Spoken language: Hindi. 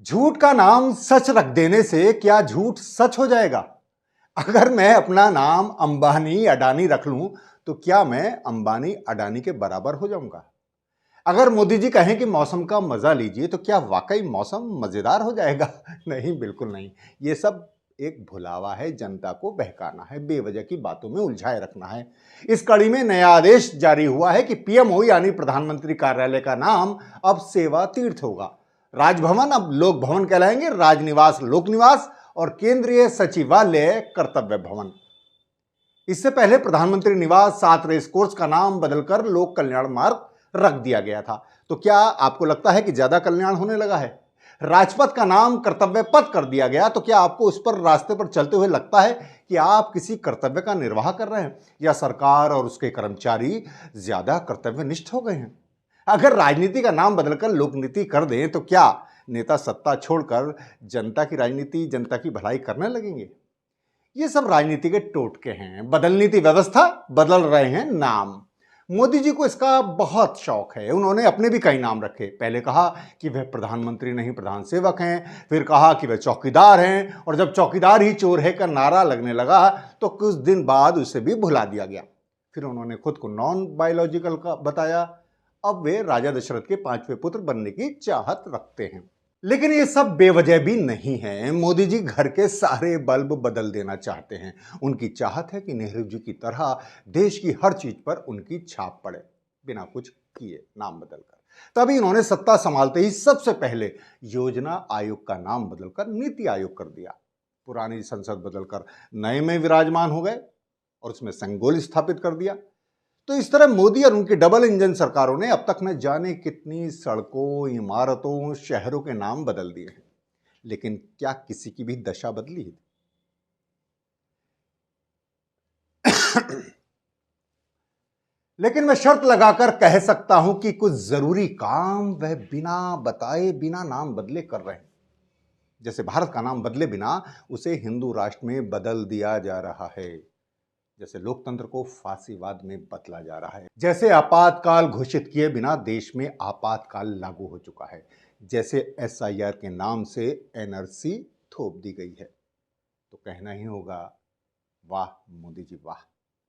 झूठ का नाम सच रख देने से क्या झूठ सच हो जाएगा? अगर मैं अपना नाम अंबानी अडानी रख लूं तो क्या मैं अंबानी अडानी के बराबर हो जाऊंगा? अगर मोदी जी कहें कि मौसम का मजा लीजिए तो क्या वाकई मौसम मजेदार हो जाएगा? नहीं, बिल्कुल नहीं। ये सब एक भुलावा है, जनता को बहकाना है, बेवजह की बातों में उलझाए रखना है। इस कड़ी में नया आदेश जारी हुआ है कि पीएमओ यानी प्रधानमंत्री कार्यालय का नाम अब सेवा तीर्थ होगा। राजभवन अब लोक भवन कहलाएंगे, राजनिवास लोक निवास और केंद्रीय सचिवालय कर्तव्य भवन। इससे पहले प्रधानमंत्री निवास 7 रेस कोर्स का नाम बदलकर लोक कल्याण मार्ग रख दिया गया था। तो क्या आपको लगता है कि ज्यादा कल्याण होने लगा है? राजपथ का नाम कर्तव्य पथ कर दिया गया तो क्या आपको उस पर रास्ते पर चलते हुए लगता है कि आप किसी कर्तव्य का निर्वाह कर रहे हैं या सरकार और उसके कर्मचारी ज्यादा कर्तव्यनिष्ठ हो गए हैं? अगर राजनीति का नाम बदलकर लोकनीति कर दें तो क्या नेता सत्ता छोड़कर जनता की राजनीति, जनता की भलाई करने लगेंगे? ये सब राजनीति के टोटके हैं। बदलनी थी व्यवस्था, बदल रहे हैं नाम। मोदी जी को इसका बहुत शौक है। उन्होंने अपने भी कई नाम रखे। पहले कहा कि वह प्रधानमंत्री नहीं प्रधान सेवक हैं, फिर कहा कि वह चौकीदार हैं, और जब चौकीदार ही चोर है का नारा लगने लगा तो कुछ दिन बाद उसे भी भुला दिया गया। फिर उन्होंने खुद को नॉन बायोलॉजिकल का बताया। अब वे राजा दशरथ के 5वें पुत्र बनने की चाहत रखते हैं। लेकिन ये सब बेवजह भी नहीं है। मोदी जी घर के सारे बल्ब बदल देना चाहते हैं। उनकी चाहत है कि नेहरू जी की तरह देश की हर चीज पर उनकी छाप पड़े, बिना कुछ किए, नाम बदलकर। तभी इन्होंने सत्ता संभालते ही सबसे पहले योजना आयोग का नाम बदलकर नीति आयोग कर दिया। पुरानी संसद बदलकर नए में विराजमान हो गए और उसमें संगोल स्थापित कर दिया। तो इस तरह मोदी और उनकी डबल इंजन सरकारों ने अब तक न जाने कितनी सड़कों, इमारतों, शहरों के नाम बदल दिए हैं। लेकिन क्या किसी की भी दशा बदली है? लेकिन मैं शर्त लगाकर कह सकता हूं कि कुछ जरूरी काम वह बिना बताए, बिना नाम बदले कर रहे हैं। जैसे भारत का नाम बदले बिना उसे हिंदू राष्ट्र में बदल दिया जा रहा है। जैसे लोकतंत्र को फांसीवाद में बदला जा रहा है। जैसे आपातकाल घोषित किए बिना देश में आपातकाल लागू हो चुका है। जैसे एसआईआर के नाम से एनआरसी थोप दी गई है। तो कहना ही होगा, वाह मोदी जी वाह।